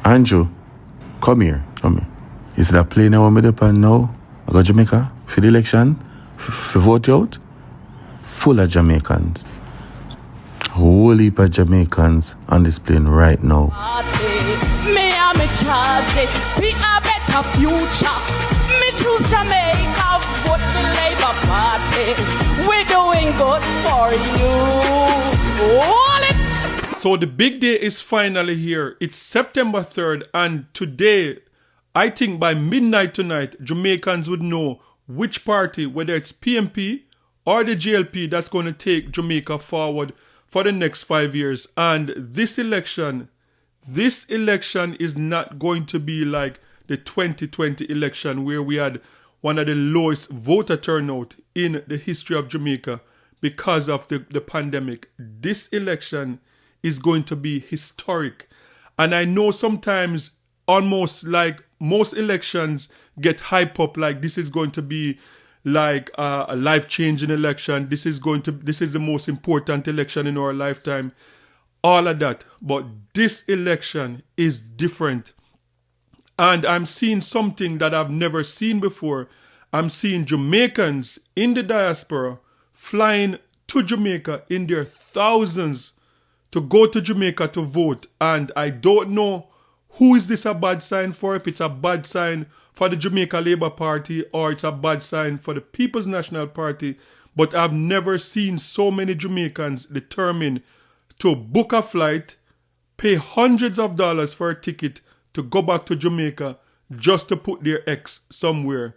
Andrew, come here. You see that plane I want me to pan now? I go Jamaica for the election, for vote you out. Full of Jamaicans. Whole heap of Jamaicans on this plane right now. Me and me charge we a better future. Me choose Jamaica, vote the Labour Party. We're doing good for you. All it. So the big day is finally here. It's September 3rd, and today, I think by midnight tonight, Jamaicans would know which party, whether it's PMP or the JLP, that's going to take Jamaica forward for the next 5 years. And this election is not going to be like the 2020 election where we had one of the lowest voter turnout in the history of Jamaica because of the pandemic. This election is going to be historic. And I know sometimes almost like most elections get hype up like this is going to be like a life-changing election. This is the most important election in our lifetime. All of that. But this election is different. And I'm seeing something that I've never seen before. I'm seeing Jamaicans in the diaspora flying to Jamaica in their thousands to go to Jamaica to vote. And I don't know who is this a bad sign for, if it's a bad sign for the Jamaica Labour Party or it's a bad sign for the People's National Party. But I've never seen so many Jamaicans determined to book a flight, pay hundreds of dollars for a ticket to go back to Jamaica just to put their ex somewhere.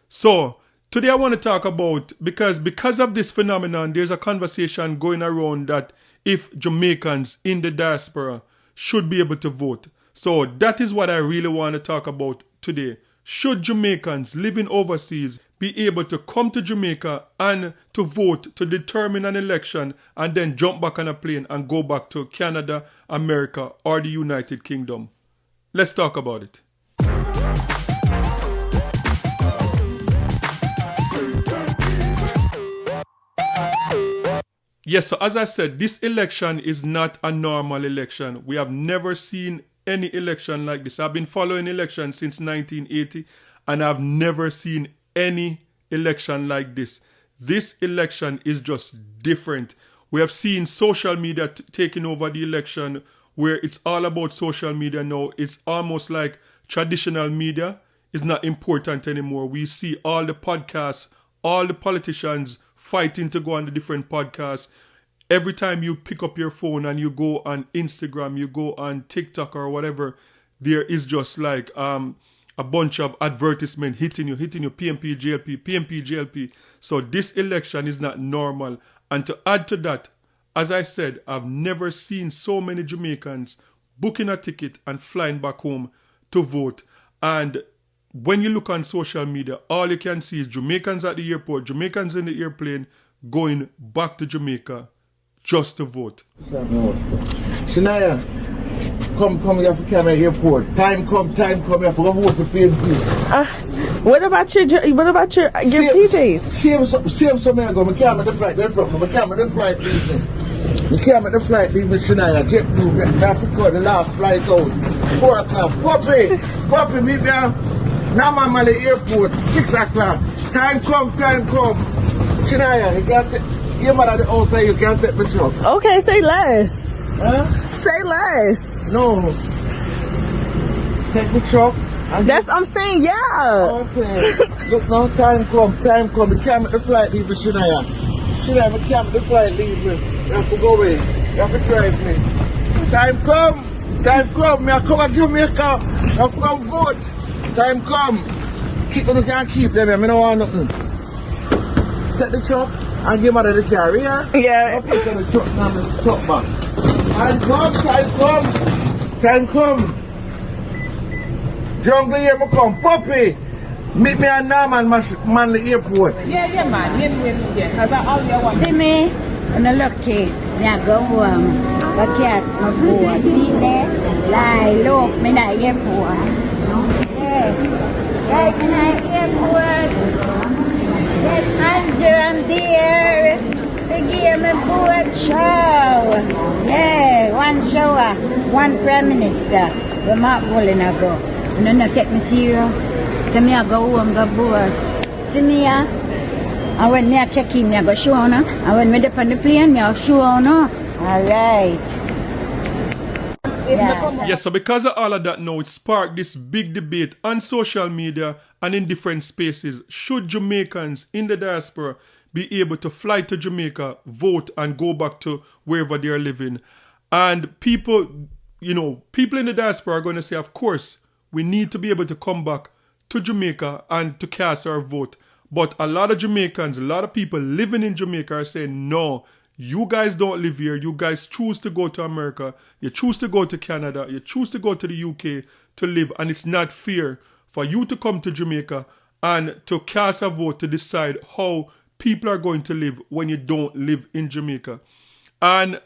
So today I want to talk about, because of this phenomenon, there's a conversation going around that if Jamaicans in the diaspora should be able to vote. So that is what I really want to talk about today. Should Jamaicans living overseas be able to come to Jamaica and to vote to determine an election and then jump back on a plane and go back to Canada, America, or the United Kingdom? Let's talk about it. Yes, so as I said, this election is not a normal election. We have never seen any election like this. I've been following elections since 1980 and I've never seen any election like this. This election is just different. We have seen social media taking over the election, where it's all about social media now. It's almost like traditional media is not important anymore. We see all the podcasts, all the politicians fighting to go on the different podcasts. Every time you pick up your phone and you go on Instagram, you go on TikTok or whatever, there is just like a bunch of advertisement hitting you, PMP, JLP. So this election is not normal. And to add to that, as I said, I've never seen so many Jamaicans booking a ticket and flying back home to vote. And when you look on social media, all you can see is Jamaicans at the airport, Jamaicans in the airplane going back to Jamaica just to vote. Shania, come here for Canada airport. Time come, you have to go vote for PNP. What about your PPs? Same somewhere I go. I can't make the flight there from. I can't make the flight leaving. You can't make the flight leaving Shania. JetBlue, Africa, the last flight out. 4 o'clock. Puppy, meet me now I'm at the airport, 6 o'clock. Time come. Shania, you got to... Your mother outside, you can't take the truck. Okay, say less. Huh? Say less. No. Take the truck. I'm saying, yeah. Okay. Look now, time come. You can't make the flight leave with Shania. Shania, you can't make the flight leave with. You have to go away. You have to drive me. Time come. Me I come to Jamaica. You have to come vote. Time come. You can't keep them. I don't want nothing. Take the truck. And give her the carrier. Yeah. I'll put the truck down the truck back. Time come. Jungle here, me come. Puppy, meet me at Norman Manley Airport. Yeah, man. Yeah. Because I all you want. See me? On the lucky. I go home. But cast my board. See there? Lie, look, me at the airport. Yeah. Right in the airport. Yes, Andrew, I'm there to give me a board show. Yeah, one shower, one prime minister. Where Mark Wallen I go. And then they take me serious. So me I go home, go vote. See me here. And when me I check in, me I go show on. And when me dip on the plane, me I show on. Alright. Yeah. Yes, so because of all of that now, it sparked this big debate on social media and in different spaces. Should Jamaicans in the diaspora be able to fly to Jamaica, vote, and go back to wherever they are living? And people, people in the diaspora are going to say, of course, we need to be able to come back to Jamaica and to cast our vote. But a lot of Jamaicans, a lot of people living in Jamaica are saying, no, you guys don't live here. You guys choose to go to America. You choose to go to Canada. You choose to go to the UK to live. And it's not fair for you to come to Jamaica and to cast a vote to decide how people are going to live when you don't live in Jamaica. And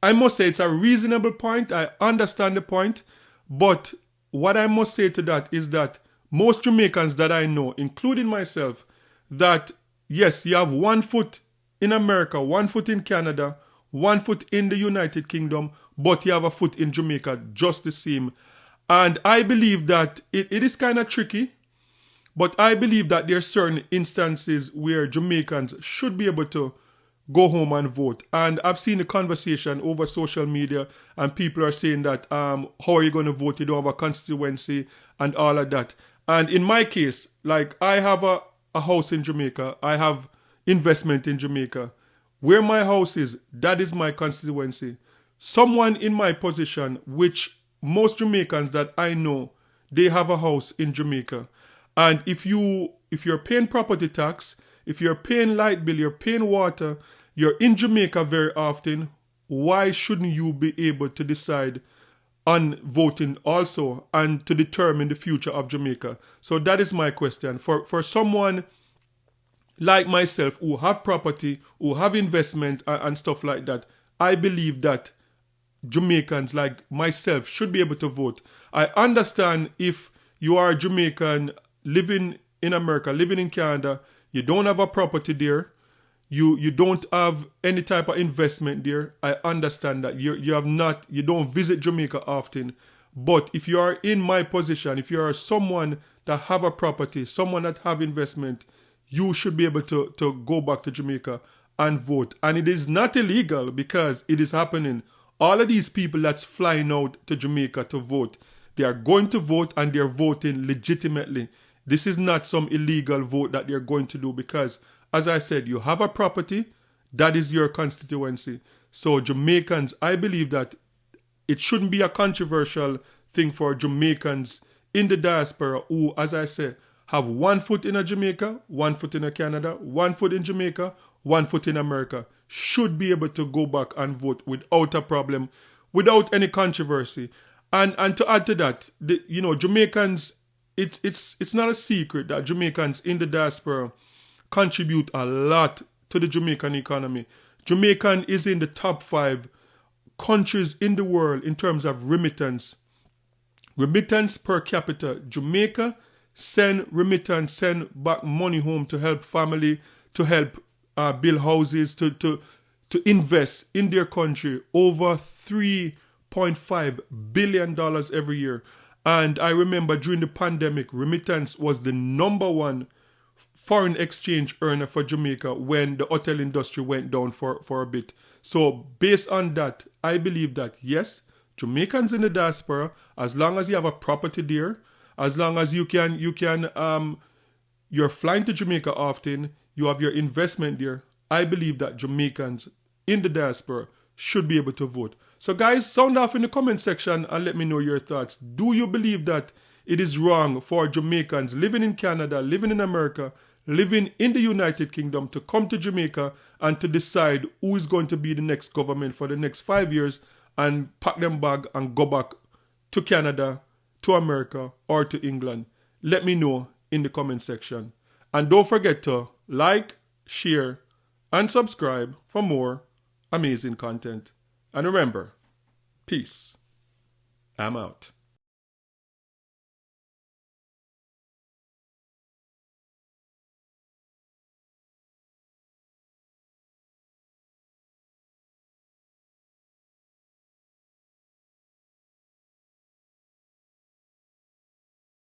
I must say it's a reasonable point. I understand the point. But what I must say to that is that most Jamaicans that I know, including myself, that yes, you have 1 foot in America, 1 foot in Canada, 1 foot in the United Kingdom, but you have a foot in Jamaica just the same. And I believe that it is kind of tricky, but I believe that there are certain instances where Jamaicans should be able to go home and vote. And I've seen the conversation over social media, and people are saying that, how are you going to vote? You don't have a constituency and all of that. And in my case, like I have a house in Jamaica. I have investment in Jamaica. Where my house is, that is my constituency. Someone in my position, which most Jamaicans that I know, they have a house in Jamaica. And if you're paying property tax, if you're paying light bill, you're paying water, you're in Jamaica very often, why shouldn't you be able to decide on voting also and to determine the future of Jamaica? So that is my question. For someone like myself who have property, who have investment and stuff like that, I believe that Jamaicans like myself should be able to vote. I understand if you are a Jamaican living in America, living in Canada, you don't have a property there, you don't have any type of investment there. I understand that you don't visit Jamaica often. But if you are in my position, if you are someone that have a property, someone that have investment, you should be able to go back to Jamaica and vote. And it is not illegal because it is happening. All of these people that's flying out to Jamaica to vote, they are going to vote and they're voting legitimately. This is not some illegal vote that they're going to do because, as I said, you have a property, that is your constituency. So Jamaicans, I believe that it shouldn't be a controversial thing for Jamaicans in the diaspora who, as I said, have 1 foot in a Jamaica, 1 foot in a Canada, 1 foot in Jamaica, 1 foot in America, should be able to go back and vote without a problem, without any controversy. And to add to that, Jamaicans, it's not a secret that Jamaicans in the diaspora contribute a lot to the Jamaican economy. Jamaican is in the top 5 countries in the world in terms of remittance. Remittance per capita. Jamaica send back money home to help family, to help build houses, to invest in their country. Over $3.5 billion every year. And I remember during the pandemic, remittance was the number 1 foreign exchange earner for Jamaica when the hotel industry went down for a bit. So based on that, I believe that yes, Jamaicans in the diaspora, as long as you have a property there, as long as you're flying to Jamaica often, you have your investment there, I believe that Jamaicans in the diaspora should be able to vote. So guys, sound off in the comment section and let me know your thoughts. Do you believe that it is wrong for Jamaicans living in Canada, living in America, living in the United Kingdom to come to Jamaica and to decide who is going to be the next government for the next 5 years and pack them bag and go back to Canada, to America, or to England? Let me know in the comment section. And don't forget to like, share, and subscribe for more amazing content. And remember, peace. I'm out.